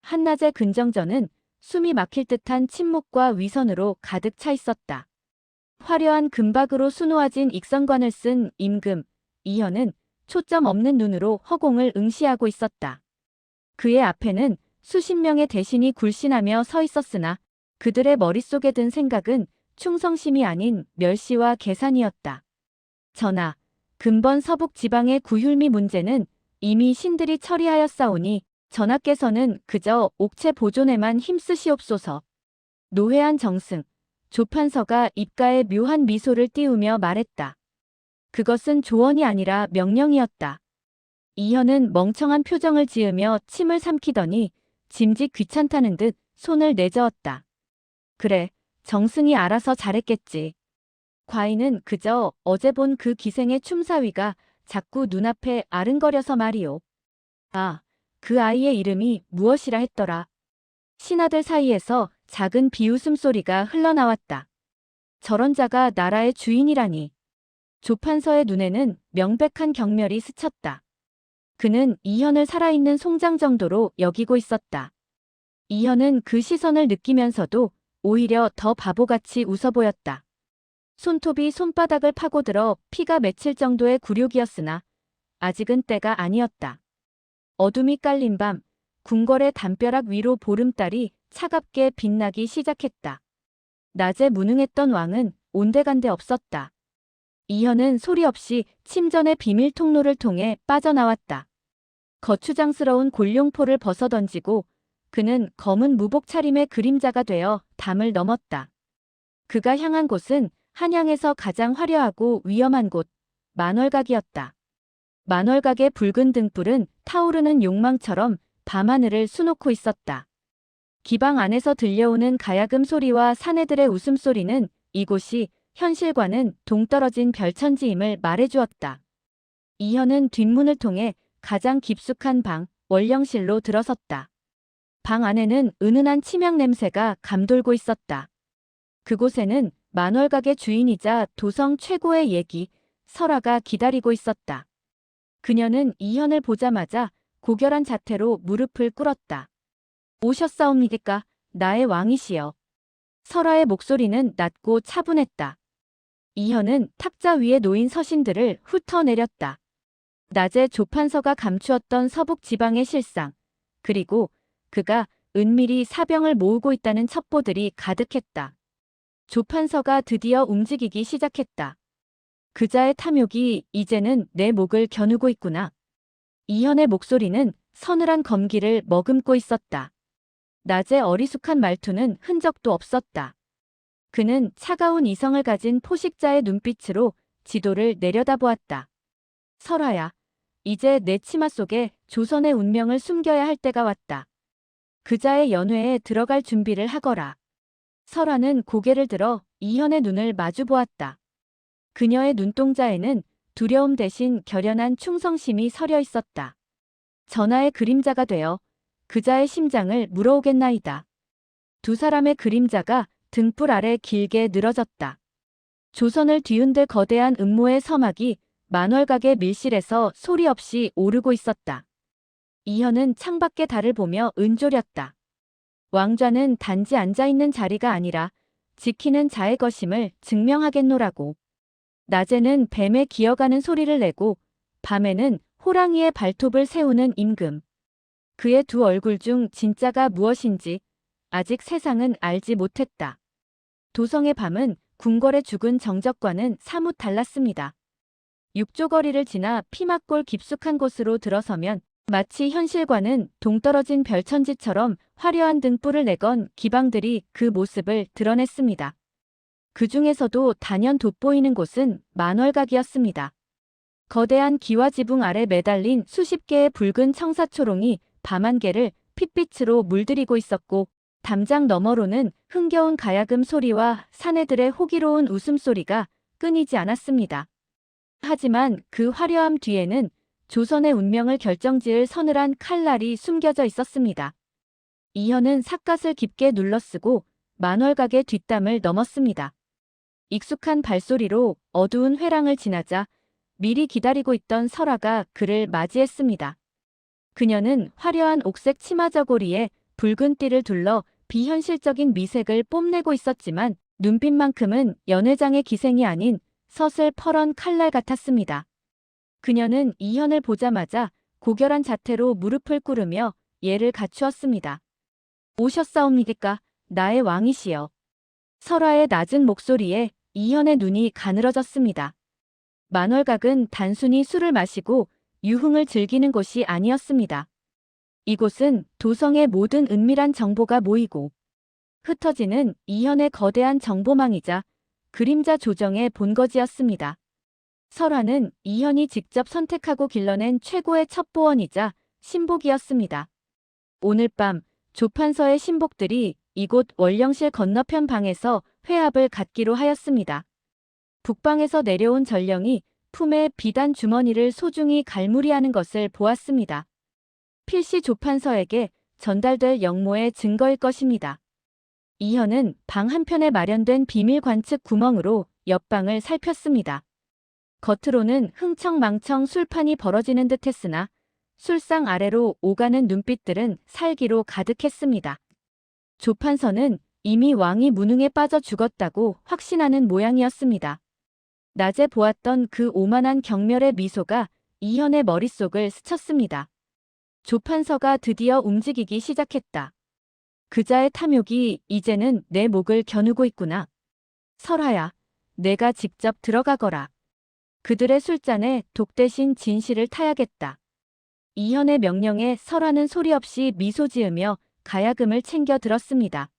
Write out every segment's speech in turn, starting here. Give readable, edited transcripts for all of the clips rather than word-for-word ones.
한낮의 근정전은 숨이 막힐 듯한 침묵과 위선으로 가득 차 있었다. 화려한 금박으로 수놓아진 익선관을 쓴 임금, 이현은 초점 없는 눈으로 허공을 응시하고 있었다. 그의 앞에는 수십 명의 대신이 굴신하며 서 있었으나 그들의 머릿속에 든 생각은 충성심이 아닌 멸시와 계산이었다. 전하, 근본 서북 지방의 구휼미 문제는 이미 신들이 처리하였사오니 전하께서는 그저 옥체 보존에만 힘쓰시옵소서. 노회한 정승, 조판서가 입가에 묘한 미소를 띄우며 말했다. 그것은 조언이 아니라 명령이었다. 이현은 멍청한 표정을 지으며 침을 삼키더니 짐짓 귀찮다는 듯 손을 내저었다. 그래, 정승이 알아서 잘했겠지. 과인은 그저 어제 본 그 기생의 춤사위가 자꾸 눈앞에 아른거려서 말이오. 아, 그 아이의 이름이 무엇이라 했더라. 신하들 사이에서 작은 비웃음 소리가 흘러나왔다. 저런 자가 나라의 주인이라니. 조판서의 눈에는 명백한 경멸이 스쳤다. 그는 이현을 살아있는 송장 정도로 여기고 있었다. 이현은 그 시선을 느끼면서도 오히려 더 바보같이 웃어 보였다. 손톱이 손바닥을 파고들어 피가 맺힐 정도의 굴욕이었으나 아직은 때가 아니었다. 어둠이 깔린 밤, 궁궐의 담벼락 위로 보름달이 차갑게 빛나기 시작했다. 낮에 무능했던 왕은 온데간데 없었다. 이현은 소리 없이 침전의 비밀 통로를 통해 빠져나왔다. 거추장스러운 골룡포를 벗어던지고 그는 검은 무복 차림의 그림자가 되어 담을 넘었다. 그가 향한 곳은 한양에서 가장 화려하고 위험한 곳, 만월각이었다. 만월각의 붉은 등불은 타오르는 욕망처럼 밤하늘을 수놓고 있었다. 기방 안에서 들려오는 가야금 소리와 사내들의 웃음소리는 이곳이 현실과는 동떨어진 별천지임을 말해주었다. 이현은 뒷문을 통해 가장 깊숙한 방, 원령실로 들어섰다. 방 안에는 은은한 침향 냄새가 감돌고 있었다. 그곳에는 만월각의 주인이자 도성 최고의 예기, 설아가 기다리고 있었다. 그녀는 이현을 보자마자 고결한 자태로 무릎을 꿇었다. 오셨사옵니까? 나의 왕이시여. 설아의 목소리는 낮고 차분했다. 이현은 탁자 위에 놓인 서신들을 훑어내렸다. 낮에 조판서가 감추었던 서북 지방의 실상, 그리고 그가 은밀히 사병을 모으고 있다는 첩보들이 가득했다. 조판서가 드디어 움직이기 시작했다. 그자의 탐욕이 이제는 내 목을 겨누고 있구나. 이현의 목소리는 서늘한 검기를 머금고 있었다. 낮의 어리숙한 말투는 흔적도 없었다. 그는 차가운 이성을 가진 포식자의 눈빛으로 지도를 내려다보았다. 설아야, 이제 내 치마 속에 조선의 운명을 숨겨야 할 때가 왔다. 그자의 연회에 들어갈 준비를 하거라. 설아는 고개를 들어 이현의 눈을 마주보았다. 그녀의 눈동자에는 두려움 대신 결연한 충성심이 서려 있었다. 전하의 그림자가 되어 그자의 심장을 물어오겠나이다. 두 사람의 그림자가 등불 아래 길게 늘어졌다. 조선을 뒤흔들 거대한 음모의 서막이 만월각의 밀실에서 소리 없이 오르고 있었다. 이현은 창밖의 달을 보며 은조렸다. 왕좌는 단지 앉아있는 자리가 아니라 지키는 자의 것임을 증명하겠노라고. 낮에는 뱀의 기어가는 소리를 내고 밤에는 호랑이의 발톱을 세우는 임금. 그의 두 얼굴 중 진짜가 무엇인지 아직 세상은 알지 못했다. 도성의 밤은 궁궐의 죽은 정적과는 사뭇 달랐습니다. 육조거리를 지나 피막골 깊숙한 곳으로 들어서면 마치 현실과는 동떨어진 별천지처럼 화려한 등불을 내건 기방들이 그 모습을 드러냈습니다. 그 중에서도 단연 돋보이는 곳은 만월각이었습니다. 거대한 기와지붕 아래 매달린 수십 개의 붉은 청사초롱이 밤안개를 핏빛으로 물들이고 있었고 담장 너머로는 흥겨운 가야금 소리와 사내들의 호기로운 웃음소리가 끊이지 않았습니다. 하지만 그 화려함 뒤에는 조선의 운명을 결정지을 서늘한 칼날이 숨겨져 있었습니다. 이현은 삿갓을 깊게 눌러쓰고 만월각의 뒷담을 넘었습니다. 익숙한 발소리로 어두운 회랑을 지나자 미리 기다리고 있던 설아가 그를 맞이했습니다. 그녀는 화려한 옥색 치마 저고리에 붉은 띠를 둘러 비현실적인 미색을 뽐내고 있었지만 눈빛만큼은 연회장의 기생이 아닌 서슬퍼런 칼날 같았습니다. 그녀는 이현을 보자마자 고결한 자태로 무릎을 꿇으며 예를 갖추었습니다. 오셨사옵니까? 나의 왕이시여. 설화의 낮은 목소리에 이현의 눈이 가늘어졌습니다. 만월각은 단순히 술을 마시고 유흥을 즐기는 곳이 아니었습니다. 이곳은 도성의 모든 은밀한 정보가 모이고 흩어지는 이현의 거대한 정보망이자 그림자 조정의 본거지였습니다. 설화는 이현이 직접 선택하고 길러낸 최고의 첩보원이자 신복이었습니다. 오늘 밤 조판서의 신복들이 이곳 원령실 건너편 방에서 회합을 갖기로 하였습니다. 북방에서 내려온 전령이 품에 비단 주머니를 소중히 갈무리하는 것을 보았습니다. 필시 조판서에게 전달될 영모의 증거일 것입니다. 이현은 방 한편에 마련된 비밀 관측 구멍으로 옆방을 살폈습니다. 겉으로는 흥청망청 술판이 벌어지는 듯했으나 술상 아래로 오가는 눈빛들은 살기로 가득했습니다. 조판서는 이미 왕이 무능에 빠져 죽었다고 확신하는 모양이었습니다. 낮에 보았던 그 오만한 경멸의 미소가 이현의 머릿속을 스쳤습니다. 조판서가 드디어 움직이기 시작했다. 그자의 탐욕이 이제는 내 목을 겨누고 있구나. 설하야, 내가 직접 들어가거라. 그들의 술잔에 독 대신 진실을 타야겠다. 이현의 명령에 설하는 소리 없이 미소 지으며 가야금을 챙겨 들었습니다.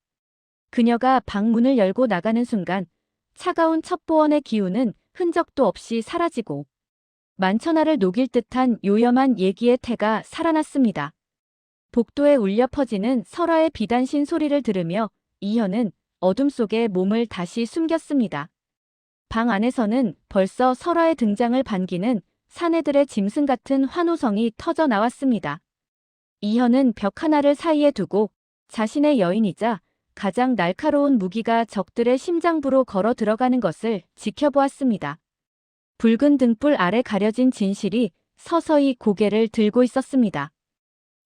그녀가 방문을 열고 나가는 순간 차가운 첩보원의 기운은 흔적도 없이 사라지고 만천하를 녹일 듯한 요염한 얘기의 태가 살아났습니다. 복도에 울려 퍼지는 설화의 비단신 소리를 들으며 이현은 어둠 속에 몸을 다시 숨겼습니다. 방 안에서는 벌써 설화의 등장을 반기는 사내들의 짐승 같은 환호성이 터져 나왔습니다. 이현은 벽 하나를 사이에 두고 자신의 여인이자 가장 날카로운 무기가 적들의 심장부로 걸어 들어가는 것을 지켜보았습니다. 붉은 등불 아래 가려진 진실이 서서히 고개를 들고 있었습니다.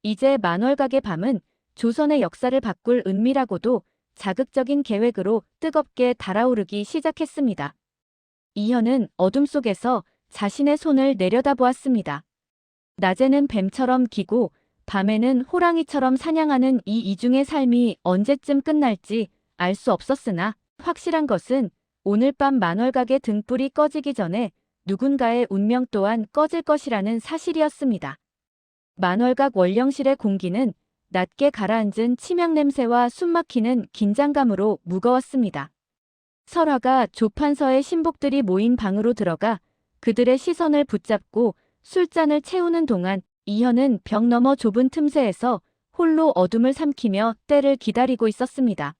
이제 만월각의 밤은 조선의 역사를 바꿀 은밀하고도 자극적인 계획으로 뜨겁게 달아오르기 시작했습니다. 이현은 어둠 속에서 자신의 손을 내려다보았습니다. 낮에는 뱀처럼 기고 밤에는 호랑이처럼 사냥하는 이 이중의 삶이 언제쯤 끝날지 알 수 없었으나 확실한 것은 오늘 밤 만월각의 등불이 꺼지기 전에 누군가의 운명 또한 꺼질 것이라는 사실이었습니다. 만월각 원령실의 공기는 낮게 가라앉은 치명 냄새와 숨막히는 긴장감으로 무거웠습니다. 설화가 조판서의 신복들이 모인 방으로 들어가 그들의 시선을 붙잡고 술잔을 채우는 동안 이현은 벽 너머 좁은 틈새에서 홀로 어둠을 삼키며 때를 기다리고 있었습니다.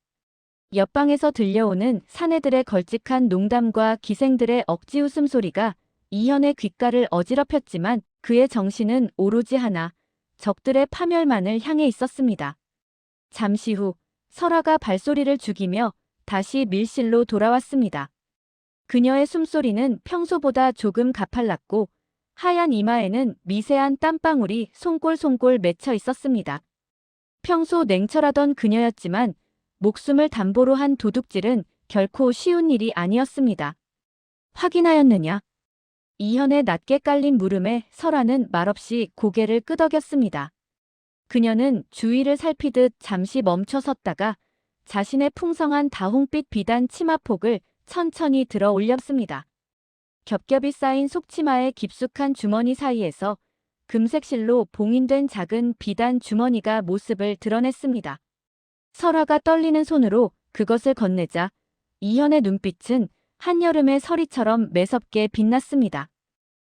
옆방에서 들려오는 사내들의 걸찍한 농담과 기생들의 억지 웃음소리가 이현의 귓가를 어지럽혔지만 그의 정신은 오로지 하나, 적들의 파멸만을 향해 있었습니다. 잠시 후 설화가 발소리를 죽이며 다시 밀실로 돌아왔습니다. 그녀의 숨소리는 평소보다 조금 가팔랐고 하얀 이마에는 미세한 땀방울이 송골송골 맺혀 있었습니다. 평소 냉철하던 그녀였지만 목숨을 담보로 한 도둑질은 결코 쉬운 일이 아니었습니다. 확인하였느냐? 이현의 낮게 깔린 물음에 설화는 말없이 고개를 끄덕였습니다. 그녀는 주위를 살피듯 잠시 멈춰 섰다가 자신의 풍성한 다홍빛 비단 치마폭을 천천히 들어 올렸습니다. 겹겹이 쌓인 속치마의 깊숙한 주머니 사이에서 금색 실로 봉인된 작은 비단 주머니가 모습을 드러냈습니다. 설화가 떨리는 손으로 그것을 건네자 이현의 눈빛은 한여름의 서리처럼 매섭게 빛났습니다.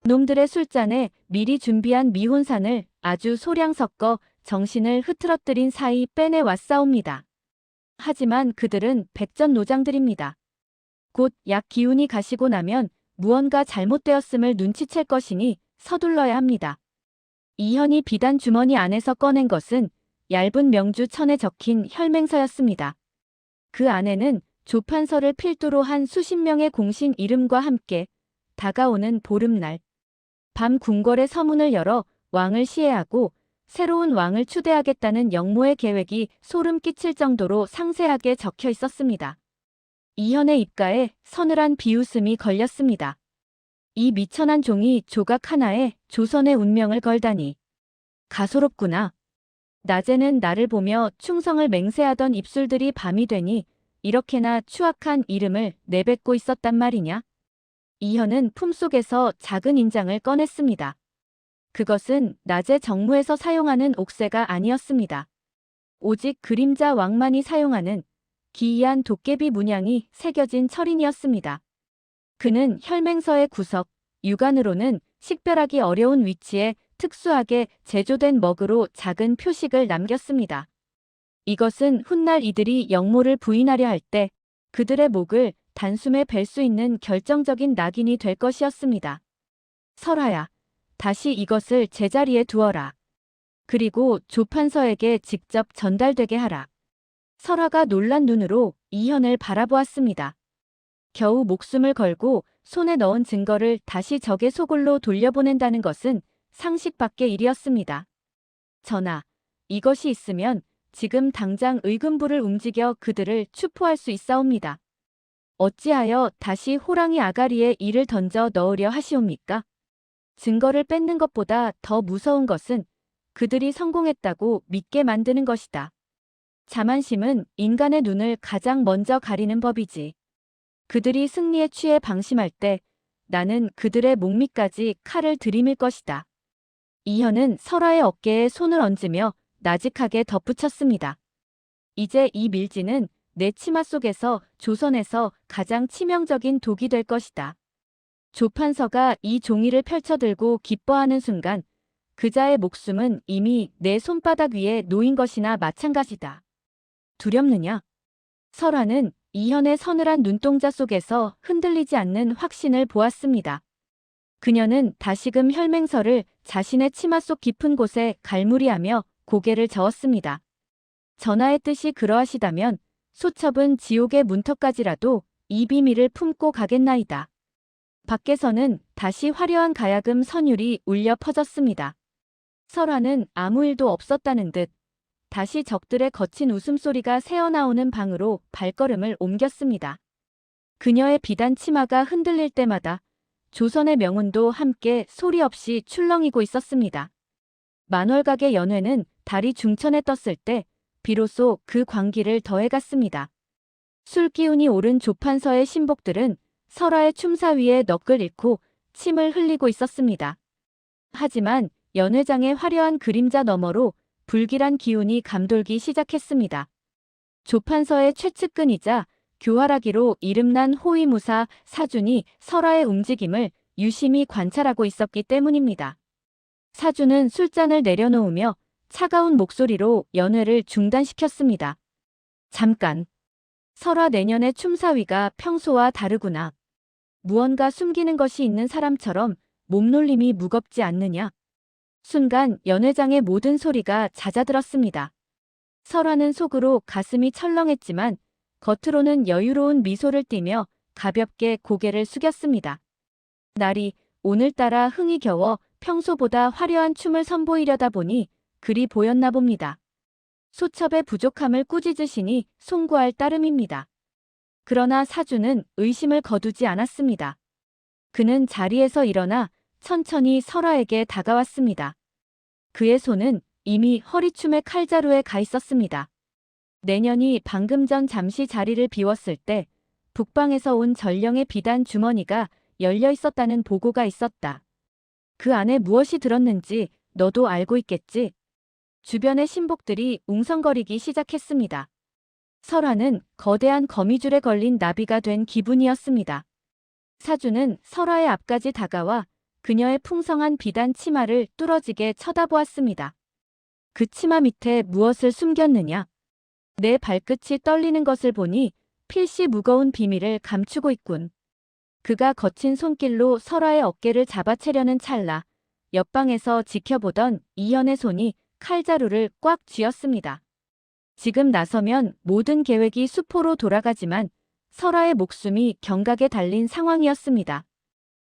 놈들의 술잔에 미리 준비한 미혼산을 아주 소량 섞어 정신을 흐트러뜨린 사이 빼내왔사옵니다. 하지만 그들은 백전노장들입니다. 곧 약 기운이 가시고 나면 무언가 잘못되었음을 눈치챌 것이니 서둘러야 합니다. 이현이 비단 주머니 안에서 꺼낸 것은 얇은 명주 천에 적힌 혈맹서였습니다. 그 안에는 조판서를 필두로 한 수십 명의 공신 이름과 함께 다가오는 보름날 밤 궁궐의 서문을 열어 왕을 시해하고 새로운 왕을 추대하겠다는 영모의 계획이 소름 끼칠 정도로 상세하게 적혀 있었습니다. 이현의 입가에 서늘한 비웃음이 걸렸습니다. 이 미천한 종이 조각 하나에 조선의 운명을 걸다니. 가소롭구나. 낮에는 나를 보며 충성을 맹세하던 입술들이 밤이 되니 이렇게나 추악한 이름을 내뱉고 있었단 말이냐? 이현은 품속에서 작은 인장을 꺼냈습니다. 그것은 낮에 정무에서 사용하는 옥새가 아니었습니다. 오직 그림자 왕만이 사용하는 기이한 도깨비 문양이 새겨진 철인이었습니다. 그는 혈맹서의 구석, 육안으로는 식별하기 어려운 위치에 특수하게 제조된 먹으로 작은 표식을 남겼습니다. 이것은 훗날 이들이 영모를 부인하려 할 때 그들의 목을 단숨에 벨 수 있는 결정적인 낙인이 될 것이었습니다. 설하야, 다시 이것을 제자리에 두어라. 그리고 조판서에게 직접 전달되게 하라. 설하가 놀란 눈으로 이현을 바라보았습니다. 겨우 목숨을 걸고 손에 넣은 증거를 다시 적의 소굴로 돌려보낸다는 것은 상식 밖의 일이었습니다. 전하, 이것이 있으면 지금 당장 의금부를 움직여 그들을 추포할 수 있사옵니다. 어찌하여 다시 호랑이 아가리에 이를 던져 넣으려 하시옵니까? 증거를 뺏는 것보다 더 무서운 것은 그들이 성공했다고 믿게 만드는 것이다. 자만심은 인간의 눈을 가장 먼저 가리는 법이지. 그들이 승리에 취해 방심할 때 나는 그들의 목밑까지 칼을 들이밀 것이다. 이현은 설하의 어깨에 손을 얹으며 나직하게 덧붙였습니다. 이제 이 밀지는 내 치마 속에서 조선에서 가장 치명적인 독이 될 것이다. 조판서가 이 종이를 펼쳐들고 기뻐하는 순간 그자의 목숨은 이미 내 손바닥 위에 놓인 것이나 마찬가지다. 두렵느냐? 설하는 이현의 서늘한 눈동자 속에서 흔들리지 않는 확신을 보았습니다. 그녀는 다시금 혈맹서를 자신의 치마 속 깊은 곳에 갈무리하며 고개를 저었습니다. 전하의 뜻이 그러하시다면 소첩은 지옥의 문턱까지라도 이 비밀을 품고 가겠나이다. 밖에서는 다시 화려한 가야금 선율이 울려 퍼졌습니다. 설하는 아무 일도 없었다는 듯 다시 적들의 거친 웃음소리가 새어나오는 방으로 발걸음을 옮겼습니다. 그녀의 비단 치마가 흔들릴 때마다 조선의 명운도 함께 소리 없이 출렁이고 있었습니다. 만월각의 연회는 달이 중천에 떴을 때 비로소 그 광기를 더해갔습니다. 술기운이 오른 조판서의 신복들은 설하의 춤사 위에 넋을 잃고 침을 흘리고 있었습니다. 하지만 연회장의 화려한 그림자 너머로 불길한 기운이 감돌기 시작했습니다. 조판서의 최측근이자 교활하기로 이름난 호위무사 사준이 설하의 움직임을 유심히 관찰하고 있었기 때문입니다. 사준은 술잔을 내려놓으며 차가운 목소리로 연회를 중단시켰습니다. 잠깐. 설하 내년의 춤사위가 평소와 다르구나. 무언가 숨기는 것이 있는 사람처럼 몸놀림이 무겁지 않느냐. 순간 연회장의 모든 소리가 잦아들었습니다. 설하는 속으로 가슴이 철렁했지만 겉으로는 여유로운 미소를 띠며 가볍게 고개를 숙였습니다. 날이 오늘따라 흥이 겨워 평소보다 화려한 춤을 선보이려다 보니 그리 보였나 봅니다. 소첩의 부족함을 꾸짖으시니 송구할 따름입니다. 그러나 사주는 의심을 거두지 않았습니다. 그는 자리에서 일어나 천천히 설하에게 다가왔습니다. 그의 손은 이미 허리춤의 칼자루에 가 있었습니다. 내년이 방금 전 잠시 자리를 비웠을 때 북방에서 온 전령의 비단 주머니가 열려 있었다는 보고가 있었다. 그 안에 무엇이 들었는지 너도 알고 있겠지? 주변의 신복들이 웅성거리기 시작했습니다. 설하는 거대한 거미줄에 걸린 나비가 된 기분이었습니다. 사주는 설하의 앞까지 다가와 그녀의 풍성한 비단 치마를 뚫어지게 쳐다보았습니다. 그 치마 밑에 무엇을 숨겼느냐? 내 발끝이 떨리는 것을 보니 필시 무거운 비밀을 감추고 있군. 그가 거친 손길로 설하의 어깨를 잡아채려는 찰나 옆방에서 지켜보던 이현의 손이 칼자루를 꽉 쥐었습니다. 지금 나서면 모든 계획이 수포로 돌아가지만 설하의 목숨이 경각에 달린 상황이었습니다.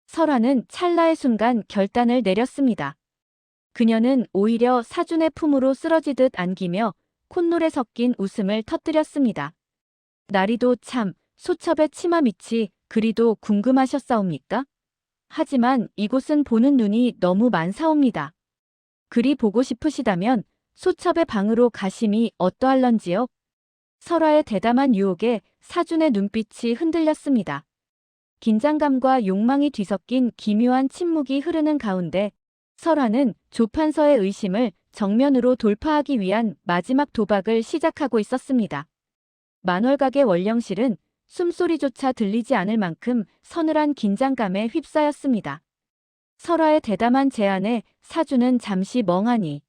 설하는 찰나의 순간 결단을 내렸습니다. 그녀는 오히려 사준의 품으로 쓰러지듯 안기며 콧노래 섞인 웃음을 터뜨렸습니다. 나리도 참, 소첩의 치마 밑이 그리도 궁금하셨사옵니까? 하지만 이곳은 보는 눈이 너무 많사옵니다. 그리 보고 싶으시다면 소첩의 방으로 가심이 어떠할런지요? 설화의 대담한 유혹에 사준의 눈빛이 흔들렸습니다. 긴장감과 욕망이 뒤섞인 기묘한 침묵이 흐르는 가운데 설화는 조판서의 의심을 정면으로 돌파하기 위한 마지막 도박을 시작하고 있었습니다. 만월각의 원령실은 숨소리조차 들리지 않을 만큼 서늘한 긴장감에 휩싸였습니다. 설화의 대담한 제안에 사주는 잠시 멍하니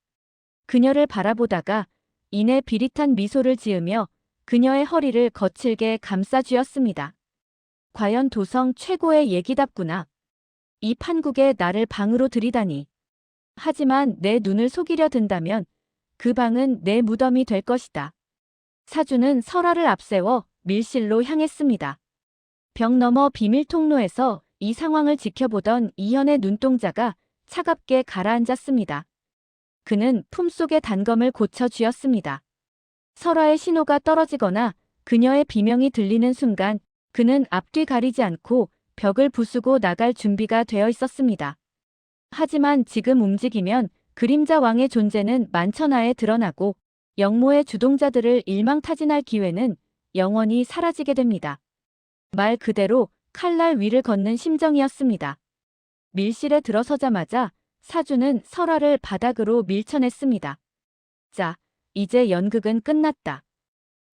그녀를 바라보다가 이내 비릿한 미소를 지으며 그녀의 허리를 거칠게 감싸쥐었습니다. 과연 도성 최고의 얘기답구나. 이 판국에 나를 방으로 들이다니. 하지만 내 눈을 속이려 든다면 그 방은 내 무덤이 될 것이다. 사주는 설화를 앞세워 밀실로 향했습니다. 벽 너머 비밀 통로에서 이 상황을 지켜보던 이현의 눈동자가 차갑게 가라앉았습니다. 그는 품속의 단검을 고쳐 쥐었습니다. 설화의 신호가 떨어지거나 그녀의 비명이 들리는 순간 그는 앞뒤 가리지 않고 벽을 부수고 나갈 준비가 되어 있었습니다. 하지만 지금 움직이면 그림자 왕의 존재는 만천하에 드러나고 영모의 주동자들을 일망타진할 기회는 영원히 사라지게 됩니다. 말 그대로 칼날 위를 걷는 심정이었습니다. 밀실에 들어서자마자 사주는 설화를 바닥으로 밀쳐냈습니다. 자, 이제 연극은 끝났다.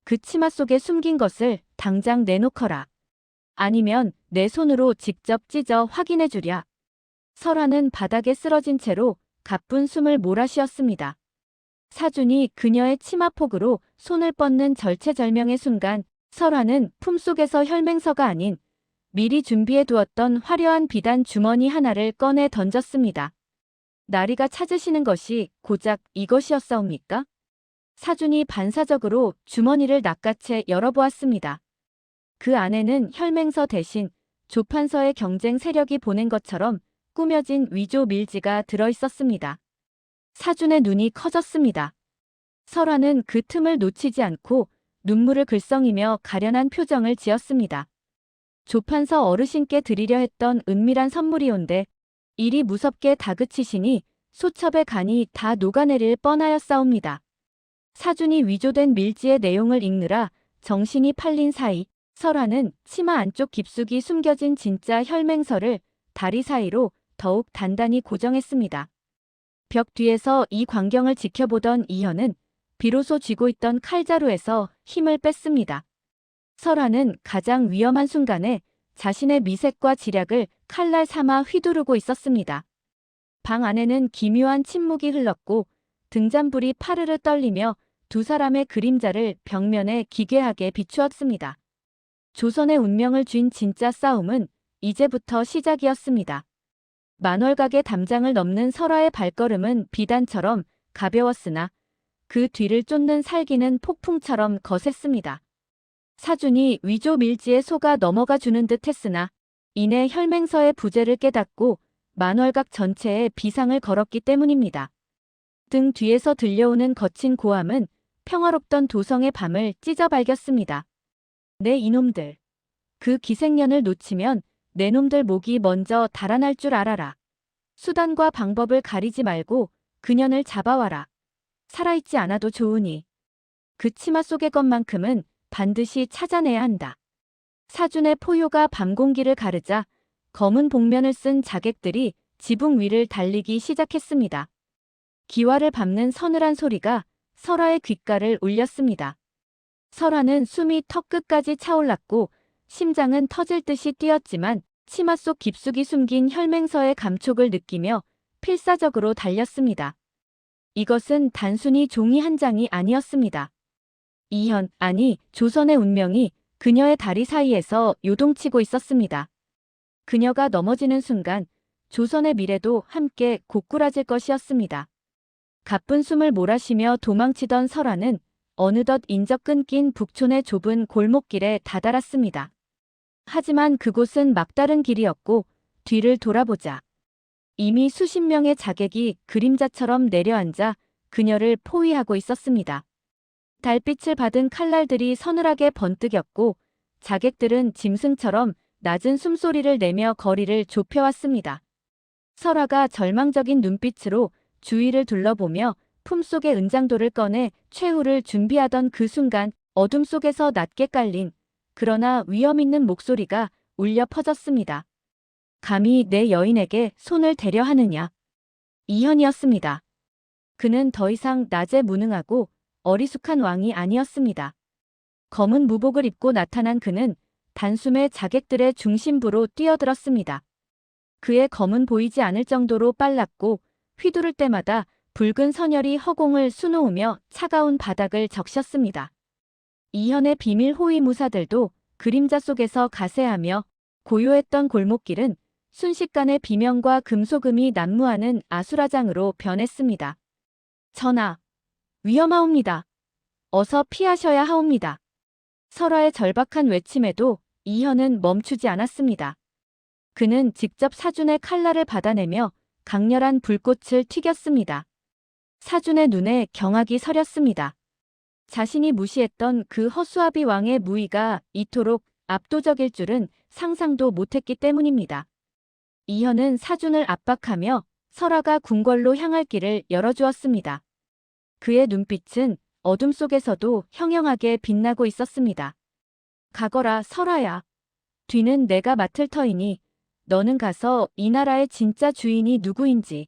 그 치마 속에 숨긴 것을 당장 내놓거라. 아니면 내 손으로 직접 찢어 확인해 주랴. 설화는 바닥에 쓰러진 채로 가쁜 숨을 몰아쉬었습니다. 사준이 그녀의 치마폭으로 손을 뻗는 절체절명의 순간 설화는 품속에서 혈맹서가 아닌 미리 준비해 두었던 화려한 비단 주머니 하나를 꺼내 던졌습니다. 나리가 찾으시는 것이 고작 이것이었사옵니까? 사준이 반사적으로 주머니를 낚아채 열어보았습니다. 그 안에는 혈맹서 대신 조판서의 경쟁 세력이 보낸 것처럼 꾸며진 위조 밀지가 들어있었습니다. 사준의 눈이 커졌습니다. 설화는 그 틈을 놓치지 않고 눈물을 글썽이며 가련한 표정을 지었습니다. 조판서 어르신께 드리려 했던 은밀한 선물이온데 일이 무섭게 다그치시니 소첩의 간이 다 녹아내릴 뻔하였사옵니다. 사준이 위조된 밀지의 내용을 읽느라 정신이 팔린 사이 설화는 치마 안쪽 깊숙이 숨겨진 진짜 혈맹서를 다리 사이로 더욱 단단히 고정했습니다. 벽 뒤에서 이 광경을 지켜보던 이현은 비로소 쥐고 있던 칼자루에서 힘을 뺐습니다. 설화는 가장 위험한 순간에 자신의 미색과 지략을 칼날 삼아 휘두르고 있었습니다. 방 안에는 기묘한 침묵이 흘렀고 등잔불이 파르르 떨리며 두 사람의 그림자를 벽면에 기괴하게 비추었습니다. 조선의 운명을 쥔 진짜 싸움은 이제부터 시작이었습니다. 만월각의 담장을 넘는 설화의 발걸음은 비단처럼 가벼웠으나 그 뒤를 쫓는 살기는 폭풍처럼 거셌습니다. 사준이 위조 밀지에 속아 넘어가 주는 듯 했으나 이내 혈맹서의 부재를 깨닫고 만월각 전체에 비상을 걸었기 때문입니다. 등 뒤에서 들려오는 거친 고함은 평화롭던 도성의 밤을 찢어발겼습니다. 내 이놈들. 그 기생년을 놓치면 내 놈들 목이 먼저 달아날 줄 알아라. 수단과 방법을 가리지 말고 그년을 잡아와라. 살아있지 않아도 좋으니. 그 치마 속의 것만큼은 반드시 찾아내야 한다. 사준의 포효가 밤 공기를 가르자 검은 복면을 쓴 자객들이 지붕 위를 달리기 시작했습니다. 기와를 밟는 서늘한 소리가 설화의 귓가를 울렸습니다. 설화는 숨이 턱끝까지 차올랐고 심장은 터질 듯이 뛰었지만 치마 속 깊숙이 숨긴 혈맹서의 감촉을 느끼며 필사적으로 달렸습니다. 이것은 단순히 종이 한 장이 아니었습니다. 이현, 아니 조선의 운명이 그녀의 다리 사이에서 요동치고 있었습니다. 그녀가 넘어지는 순간 조선의 미래도 함께 고꾸라질 것이었습니다. 가쁜 숨을 몰아쉬며 도망치던 설화는 어느덧 인적 끊긴 북촌의 좁은 골목길에 다다랐습니다. 하지만 그곳은 막다른 길이었고 뒤를 돌아보자 이미 수십 명의 자객이 그림자처럼 내려앉아 그녀를 포위하고 있었습니다. 달빛을 받은 칼날들이 서늘하게 번뜩였고 자객들은 짐승처럼 낮은 숨소리를 내며 거리를 좁혀왔습니다. 설화가 절망적인 눈빛으로 주위를 둘러보며 품속의 은장도를 꺼내 최후를 준비하던 그 순간 어둠 속에서 낮게 깔린 그러나 위험 있는 목소리가 울려 퍼졌습니다. 감히 내 여인에게 손을 대려 하느냐. 이현이었습니다. 그는 더 이상 낮에 무능하고 어리숙한 왕이 아니었습니다. 검은 무복을 입고 나타난 그는 단숨에 자객들의 중심부로 뛰어들었습니다. 그의 검은 보이지 않을 정도로 빨랐고 휘두를 때마다 붉은 선혈이 허공을 수놓으며 차가운 바닥을 적셨습니다. 이현의 비밀 호위 무사들도 그림자 속에서 가세하며 고요했던 골목길은 순식간에 비명과 금소금이 난무하는 아수라장으로 변했습니다. 전하, 위험하옵니다. 어서 피하셔야 하옵니다. 설화의 절박한 외침에도 이현은 멈추지 않았습니다. 그는 직접 사준의 칼날을 받아내며 강렬한 불꽃을 튀겼습니다. 사준의 눈에 경악이 서렸습니다. 자신이 무시했던 그 허수아비 왕의 무의가 이토록 압도적일 줄은 상상도 못했기 때문입니다. 이현은 사준을 압박하며 설화가 궁궐로 향할 길을 열어주었습니다. 그의 눈빛은 어둠 속에서도 형형하게 빛나고 있었습니다. 가거라 설화야. 뒤는 내가 맡을 터이니 너는 가서 이 나라의 진짜 주인이 누구인지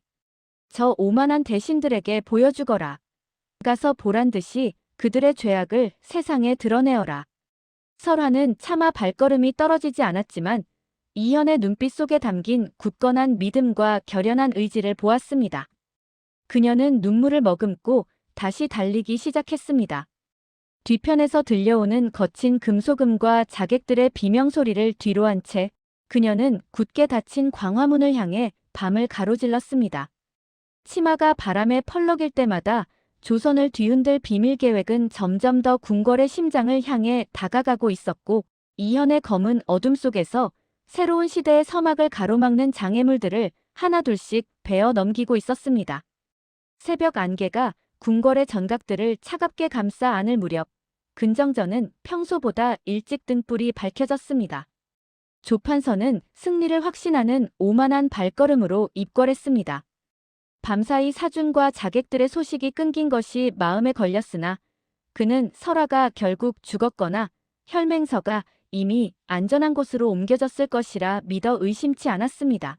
저 오만한 대신들에게 보여주거라. 가서 보란듯이 그들의 죄악을 세상에 드러내어라. 설화는 차마 발걸음이 떨어지지 않았지만 이현의 눈빛 속에 담긴 굳건한 믿음과 결연한 의지를 보았습니다. 그녀는 눈물을 머금고 다시 달리기 시작했습니다. 뒤편에서 들려오는 거친 금소금과 자객들의 비명소리를 뒤로 한 채 그녀는 굳게 닫힌 광화문을 향해 밤을 가로질렀습니다. 치마가 바람에 펄럭일 때마다 조선을 뒤흔들 비밀 계획은 점점 더 궁궐의 심장을 향해 다가가고 있었고 이현의 검은 어둠 속에서 새로운 시대의 서막을 가로막는 장애물들을 하나둘씩 베어 넘기고 있었습니다. 새벽 안개가 궁궐의 전각들을 차갑게 감싸 안을 무렵 근정전은 평소보다 일찍 등불이 밝혀졌습니다. 조판서는 승리를 확신하는 오만한 발걸음으로 입궐했습니다. 밤사이 사준과 자객들의 소식이 끊긴 것이 마음에 걸렸으나 그는 설화가 결국 죽었거나 혈맹서가 이미 안전한 곳으로 옮겨졌을 것이라 믿어 의심치 않았습니다.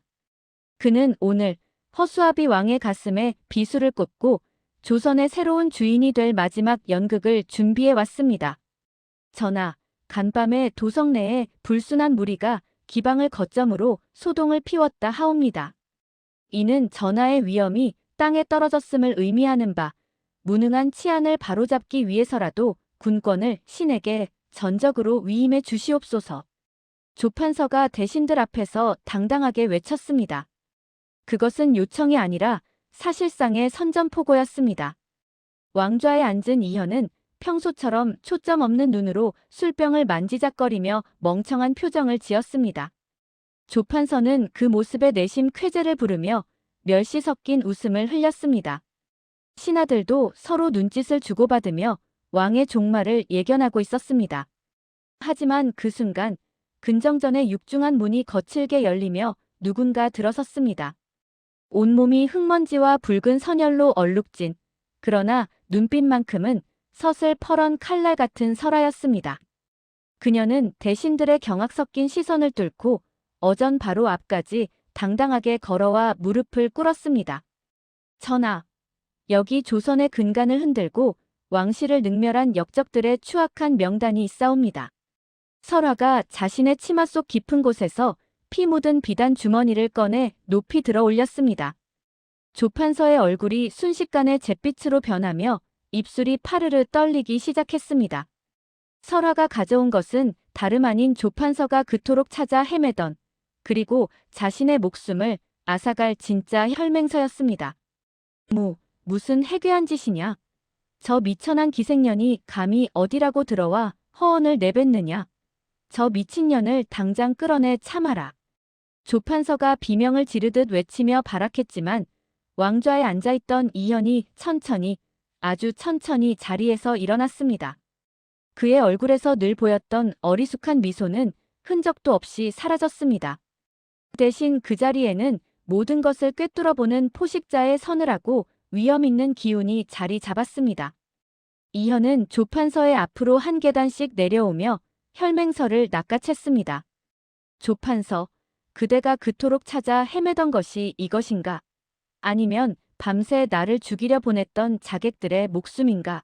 그는 오늘 허수아비 왕의 가슴에 비수를 꽂고 조선의 새로운 주인이 될 마지막 연극을 준비해 왔습니다. 전하, 간밤에 도성 내에 불순한 무리가 기방을 거점으로 소동을 피웠다 하옵니다. 이는 전하의 위엄이 땅에 떨어졌음을 의미하는 바 무능한 치안을 바로잡기 위해서라도 군권을 신에게 전적으로 위임해 주시옵소서. 조판서가 대신들 앞에서 당당하게 외쳤습니다. 그것은 요청이 아니라 사실상의 선전포고였습니다. 왕좌에 앉은 이현은 평소처럼 초점 없는 눈으로 술병을 만지작거리며 멍청한 표정을 지었습니다. 조판서는 그 모습에 내심 쾌재를 부르며 멸시 섞인 웃음을 흘렸습니다. 신하들도 서로 눈짓을 주고받으며 왕의 종말을 예견하고 있었습니다. 하지만 그 순간 근정전의 육중한 문이 거칠게 열리며 누군가 들어섰습니다. 온몸이 흙먼지와 붉은 선혈로 얼룩진 그러나 눈빛만큼은 서슬 퍼런 칼날 같은 설화였습니다. 그녀는 대신들의 경악 섞인 시선을 뚫고 어전 바로 앞까지 당당하게 걸어와 무릎을 꿇었습니다. 전하, 여기 조선의 근간을 흔들고 왕실을 능멸한 역적들의 추악한 명단이 있사옵니다. 설화가 자신의 치마 속 깊은 곳에서 피 묻은 비단 주머니를 꺼내 높이 들어 올렸습니다. 조판서의 얼굴이 순식간에 잿빛으로 변하며 입술이 파르르 떨리기 시작했습니다. 설화가 가져온 것은 다름 아닌 조판서가 그토록 찾아 헤매던 그리고 자신의 목숨을 앗아갈 진짜 혈맹서였습니다. 무슨 해괴한 짓이냐? 저 미천한 기생년이 감히 어디라고 들어와 허언을 내뱉느냐? 저 미친년을 당장 끌어내 참아라. 조판서가 비명을 지르듯 외치며 발악했지만 왕좌에 앉아있던 이현이 천천히, 아주 천천히 자리에서 일어났습니다. 그의 얼굴에서 늘 보였던 어리숙한 미소는 흔적도 없이 사라졌습니다. 대신 그 자리에는 모든 것을 꿰뚫어보는 포식자의 서늘하고 위험 있는 기운이 자리 잡았습니다. 이현은 조판서의 앞으로 한 계단씩 내려오며 혈맹서를 낚아챘습니다. 조판서, 그대가 그토록 찾아 헤매던 것이 이것인가? 아니면 밤새 나를 죽이려 보냈던 자객들의 목숨인가?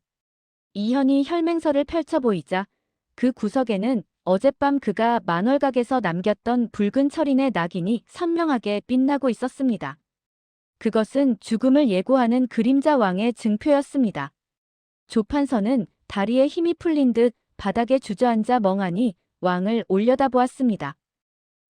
이현이 혈맹서를 펼쳐 보이자 그 구석에는 어젯밤 그가 만월각에서 남겼던 붉은 철인의 낙인이 선명하게 빛나고 있었습니다. 그것은 죽음을 예고하는 그림자 왕의 증표였습니다. 조판서는 다리에 힘이 풀린 듯 바닥에 주저앉아 멍하니 왕을 올려다보았습니다.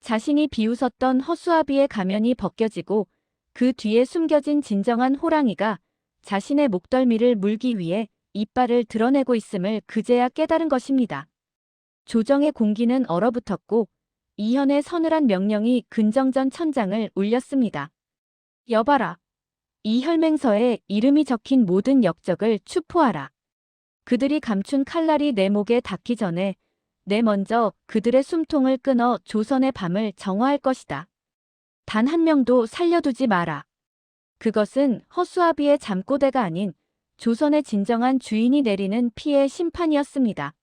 자신이 비웃었던 허수아비의 가면이 벗겨지고 그 뒤에 숨겨진 진정한 호랑이가 자신의 목덜미를 물기 위해 이빨을 드러내고 있음을 그제야 깨달은 것입니다. 조정의 공기는 얼어붙었고 이현의 서늘한 명령이 근정전 천장을 울렸습니다. 여봐라. 이 혈맹서에 이름이 적힌 모든 역적을 추포하라. 그들이 감춘 칼날이 내 목에 닿기 전에 내 먼저 그들의 숨통을 끊어 조선의 밤을 정화할 것이다. 단 한 명도 살려두지 마라. 그것은 허수아비의 잠꼬대가 아닌 조선의 진정한 주인이 내리는 피의 심판이었습니다.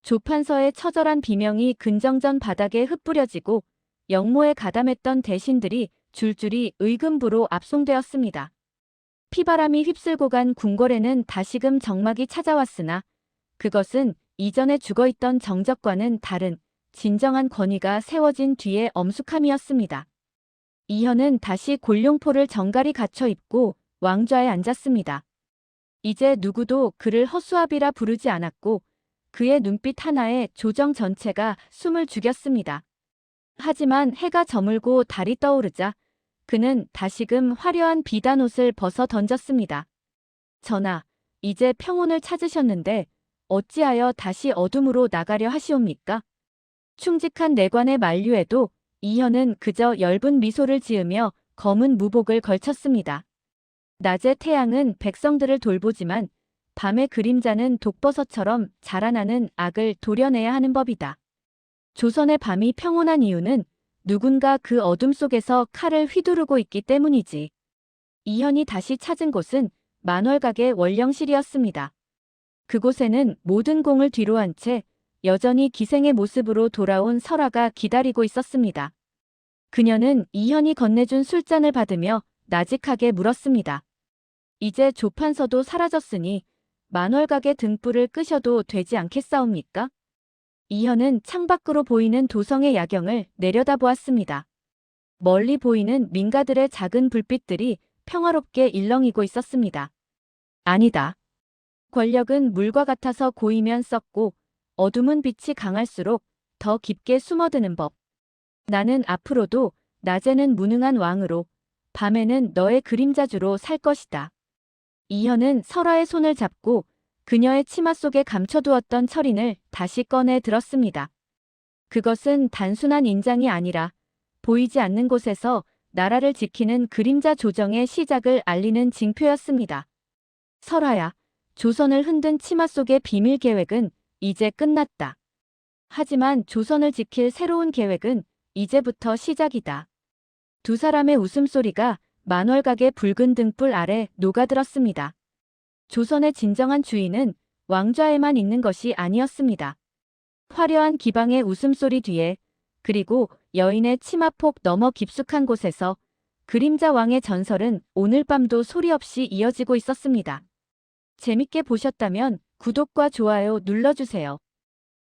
조판서의 처절한 비명이 근정전 바닥에 흩뿌려지고 영모에 가담했던 대신들이 줄줄이 의금부로 압송되었습니다. 피바람이 휩쓸고 간 궁궐에는 다시금 정막이 찾아왔으나 그것은 이전에 죽어있던 정적과는 다른 진정한 권위가 세워진 뒤의 엄숙함이었습니다. 이현은 다시 골룡포를 정갈이 갖춰 입고 왕좌에 앉았습니다. 이제 누구도 그를 허수아비라 부르지 않았고 그의 눈빛 하나에 조정 전체가 숨을 죽였습니다. 하지만 해가 저물고 달이 떠오르자 그는 다시금 화려한 비단옷을 벗어 던졌습니다. 전하, 이제 평온을 찾으셨는데 어찌하여 다시 어둠으로 나가려 하시옵니까? 충직한 내관의 만류에도 이현은 그저 엷은 미소를 지으며 검은 무복을 걸쳤습니다. 낮의 태양은 백성들을 돌보지만 밤의 그림자는 독버섯처럼 자라나는 악을 도려내야 하는 법이다. 조선의 밤이 평온한 이유는 누군가 그 어둠 속에서 칼을 휘두르고 있기 때문이지. 이현이 다시 찾은 곳은 만월각의 원령실이었습니다. 그곳에는 모든 공을 뒤로한 채 여전히 기생의 모습으로 돌아온 설아가 기다리고 있었습니다. 그녀는 이현이 건네준 술잔을 받으며 나직하게 물었습니다. 이제 조판서도 사라졌으니 만월각의 등불을 끄셔도 되지 않겠사옵니까? 이현은 창밖으로 보이는 도성의 야경을 내려다보았습니다. 멀리 보이는 민가들의 작은 불빛들이 평화롭게 일렁이고 있었습니다. 아니다. 권력은 물과 같아서 고이면 썩고 어둠은 빛이 강할수록 더 깊게 숨어드는 법. 나는 앞으로도 낮에는 무능한 왕으로 밤에는 너의 그림자주로 살 것이다. 이현은 설아의 손을 잡고 그녀의 치마 속에 감춰두었던 철인을 다시 꺼내 들었습니다. 그것은 단순한 인장이 아니라 보이지 않는 곳에서 나라를 지키는 그림자 조정의 시작을 알리는 징표였습니다. 설아야, 조선을 흔든 치마 속의 비밀 계획은 이제 끝났다. 하지만 조선을 지킬 새로운 계획은 이제부터 시작이다. 두 사람의 웃음소리가 만월각의 붉은 등불 아래 녹아들었습니다. 조선의 진정한 주인은 왕좌에만 있는 것이 아니었습니다. 화려한 기방의 웃음소리 뒤에 그리고 여인의 치마폭 너머 깊숙한 곳에서 그림자 왕의 전설은 오늘 밤도 소리 없이 이어지고 있었습니다. 재밌게 보셨다면 구독과 좋아요 눌러주세요.